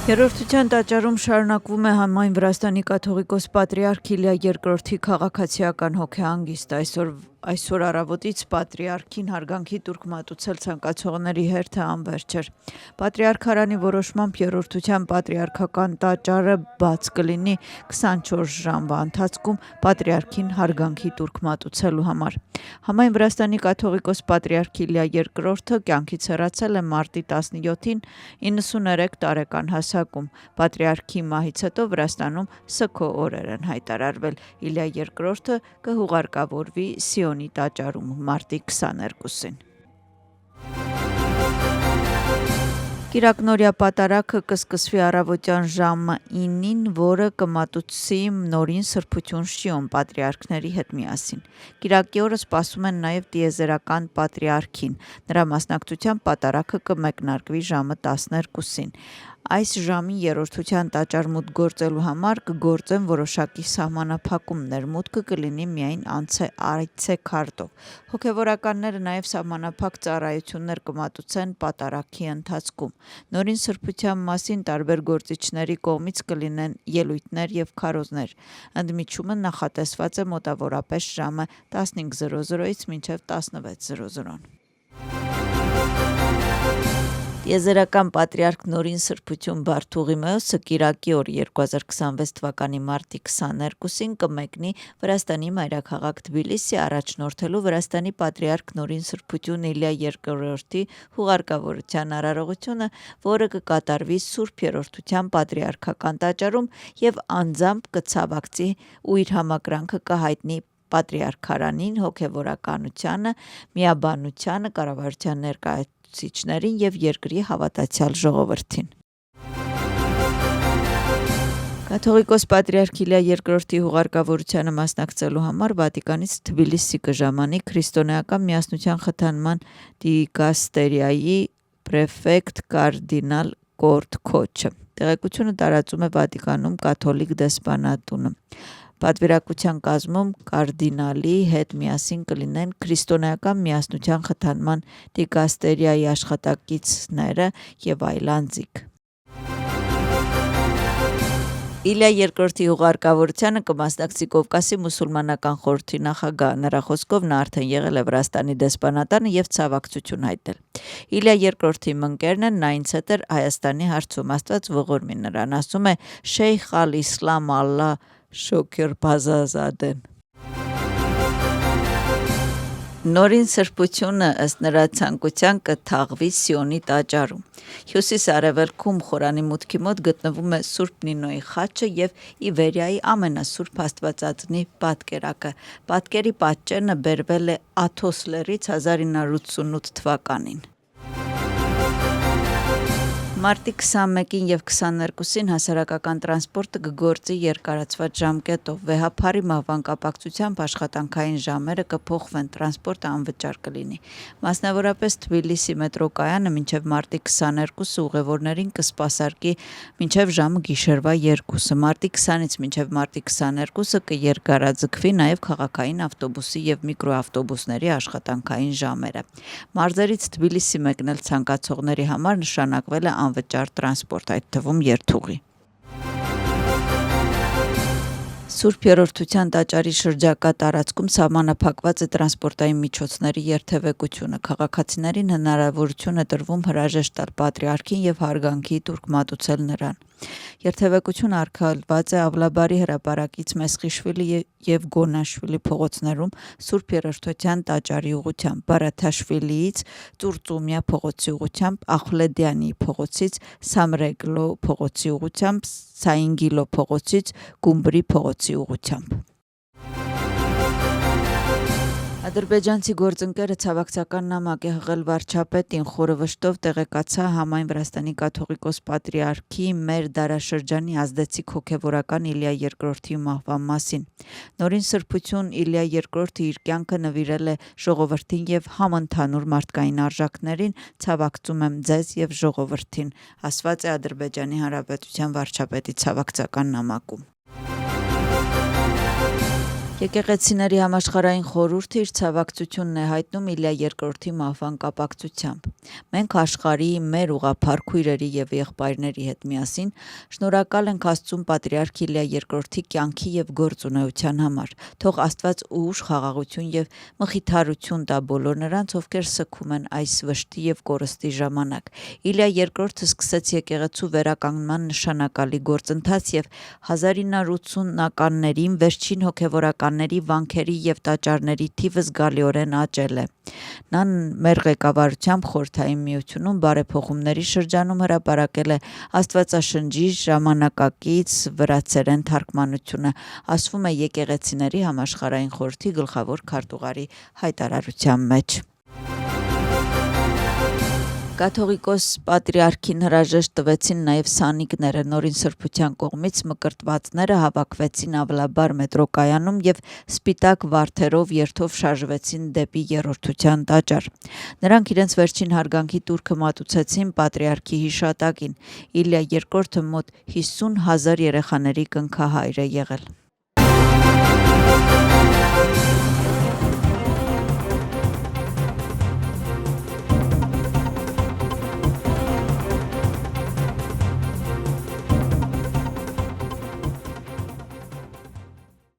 Երրորդության տաճարում շարունակվում է համայն Վրաստանի կաթողիկոս պատրիարք Իլյա II քաղաքացիական հոգեհանգիստ։ Այսօր առավոտից պատրիարքին հարգանքի տուրք մատուցել ցանկացողների հերթը անվերջ էր։ Պատրիարքարանի որոշմամբ երրորդության պատրիարքական տաճարը բաց կլինի 24 ժամվա ընթացքում պատրիարքին հարգանքի տուրք մատուցելու համար։ Համայն Վրաստանի կաթողիկոս պատրիարք Իլյա II կյանքից հեռացել է մարտի 17-ին 93 տարեկան հասակում։ Պատրիարքի մահից հետո Վրաստանում սգո օրեր են հայտարարվել։ Իլյա II կհուղարկավորվի Սիոնի տաճարում մարտի 22-ին։ Կիրակնորյա պատարագը կսկսվի առավոտյան ժամը 9-ին, որը կմատուցի նորին սրբություն Շիոն պատրիարքների հետ միասին։ Կիրակի օրը սպասում են նաև տիեզերական պատրիարքին։ Նրա մասնակցությամբ պատարագը կմեկնարկվի ժամը 12-ին։ Այս ժամին երրորդության տաճար մուտք գործելու համար կգործեն որոշակի սահմանափակումներ, մուտքը կլինի միայն այցեքարտով։ Հոգևորականները նաև սահմանափակ ծառայություններ կմատուցեն պատարագի ընթացքում։ Նորին սրբության մասին տարբեր գործիչների կողմից կլինեն ելույթներ եւ քարոզներ։ Ընդմիջումը նախատեսված է մոտավորապես ժամը 15:00-ից մինչև 16:00։ Տիեզերական պատրիարք նորին սրբություն Բարթուղիմեոսը կիրակի օր 2026 թվականի մարտի 22-ին կմեկնի Վրաստանի մայրաքաղաք Թբիլիսի առաջնորդելու Վրաստանի պատրիարք նորին սրբություն Իլյա II հուղարկավորության արարողությունը, որը կկատարվի Սուրբ Երրորդության պատրիարքական տաճարում եւ անձամբ կցավակցի ու իր համակրանքը կհայտնի պատրիարքարանին, հոգևորականությանը, միաբանությանը, կառավարության ներկայացուցիչներին եւ երկրի հավատացյալ ժողովրդին։ Կաթողիկոս պատրիարք Իլյա II հուղարկավորությանը մասնակցելու համար Վատիկանից Թբիլիսի կժամանի քրիստոնեական միասնության խթանման դիկաստերիայի պրեֆեկտ կարդինալ Կորտ Քոչը։ Տեղեկությունը տարածում է Վատիկանում կաթոլիկ դեսպանատունը։ Պատվիրակության կազմում կարդինալի հետ միասին կլինեն քրիստոնեական միասնության խթանման դիկաստերիայի աշխատակիցները եւ այլ անձիկ։ Իլյա II հուղարկավորությանը կմասնակցի Կովկասի մուսուլմանական խորհրդի նախագահը։ Նրա խոսքով նա արդեն եղել է Վրաստանի դեսպանատանը եւ ցավակցություն հայտնել։ Իլյա II-ի մընկերն են, նա ինձ հետ էր Հայաստանի հարցում, Աստված ողորմի նրան, ասում է Շեյխ ալ-Իսլամ Ալլա Շոքր Բազազադեն։ Նորին սրբությունը ըստ նրա ցանկության կթաղվի Սիոնի տաճարում։ Հյուսիս-արևելքում խորանի մուտքի մոտ գտնվում է Սուրբ Նինոյի խաչը եւ Իվերիայի ամենասուրբ Աստվածածնի պատկերակը։ Պատկերի պատճենը բերվել է Աթոս լեռից 1988 թվականին։ Մարտի 21-ին եւ 22-ին հասարակական տրանսպորտը կգործի երկարացված ժամկետով։ Վեհափարի մահվան կապակցությամբ աշխատանքային ժամերը կփոխվեն, տրանսպորտը անվճար կլինի։ Մասնավորապես Թբիլիսի մետրոկայանը մինչև մարտի 22-ը ուղևորներին կսպասարկի մինչև ժամը գիշերվա 2-ը։ Մարտի 20-ից մինչև մարտի 22-ը կերկարաձգվի նաեւ քաղաքային ավտոբուսի եւ միկրոավտոբուսների աշխատանքային ժամերը։ Մարզերից Թբիլիսի մեկնել ցանկացողների համար նշանակվել է անվճար տրանսպորտ, այդ թվում երթուղի։ Սուրբ Երրորդության տաճարի շրջակա տարածքում սահմանափակված է տրանսպորտային միջոցների երթևեկությունը։ Քաղաքացիներին հնարավորություն է տրվում հրաժեշտ տալ պատրիարքին եւ հարգանքի տուրք մատուցել նրան։ Երթևեկությունը արգելված է Ավլաբարի հրապարակից Մեսխիշվիլի եւ Գոնաշվիլի փողոցներում Սուրբ Երրորդության տաճարի ուղղությամբ, Բարաթաշվիլիից Ծուրծումյա փողոցի ուղղությամբ, Ախլեդյանի փողոցից Սամրեգլո փողոցի ուղղությամբ, Սայինգիլո փողոցից Գումբրի փողոցի ուղղությամբ։ Ադրբեջանցի գործընկերը ցավակցական նամակ է հղել վարչապետին, խորը վշտով տեղեկացա համայն Վրաստանի կաթողիկոս պատրիարքի մեր դարաշրջանի ազդեցիկ հոգևորական Իլյա II մահվան մասին։ Նորին սրբություն Իլյա II-ը իր կյանքը նվիրել է ժողովրդին եւ համընդհանուր մարդկային արժանիներին, ցավակցում եմ ձեզ եւ ժողովրդին, ասված է Ադրբեջանի Հանրապետության վարչապետի ցավակցական նամակում։ Եկեղեցիների համաշխարհային խորհուրդը իր ցավակցությունն է հայտնում Իլյա II-ի մահվան կապակցությամբ։ Մենք աշխարհի մեր ուղղափառ քույրերի եւ եղբայրների հետ միասին շնորհակալ ենք Աստծուն Պատրիարք Իլիա II-ի կյանքի եւ գործունեության համար։ Թող Աստված ուժ, խաղաղություն եւ մխիթարություն տա բոլոր նրանց, ովքեր սգում են այս վշտի եւ կորստի ժամանակ։ Իլիա II-ը սկսեց եկեղեցու վերականգնման նշանակալի գործընթաց եւ 1980-ականներին վերջին հոգեվորականների վանքերի եւ տաճարների թիվը զգալիորեն աճել է։ Նա մեր ղեկավարությամբ Խորհրդային Միությունում բարեփոխումների շրջանում հրապարակել է Աստվածաշնչի ժամանակակից վրացերեն թարգմանությունը, ասվում է Եկեղեցիների համաշխարհային խորհրդի գլխավոր քարտուղարի հայտարարության մեջ։ Կաթողիկոս պատրիարքին հրաժեշտ տվեցին նաև սանիկները, նորին սրբության կողմից մկրտվածները հավաքվեցին Ավլաբար մետրոկայանում եւ սպիտակ վարդերով երթով շարժվեցին դեպի Երրորդության տաճար։ Նրանք իրենց վերջին հարգանքի տուրքը մատուցեցին պատրիարքի հիշատակին։ Իլիա II-ը մոտ 50,000 երեխաների կնքահայր է եղել։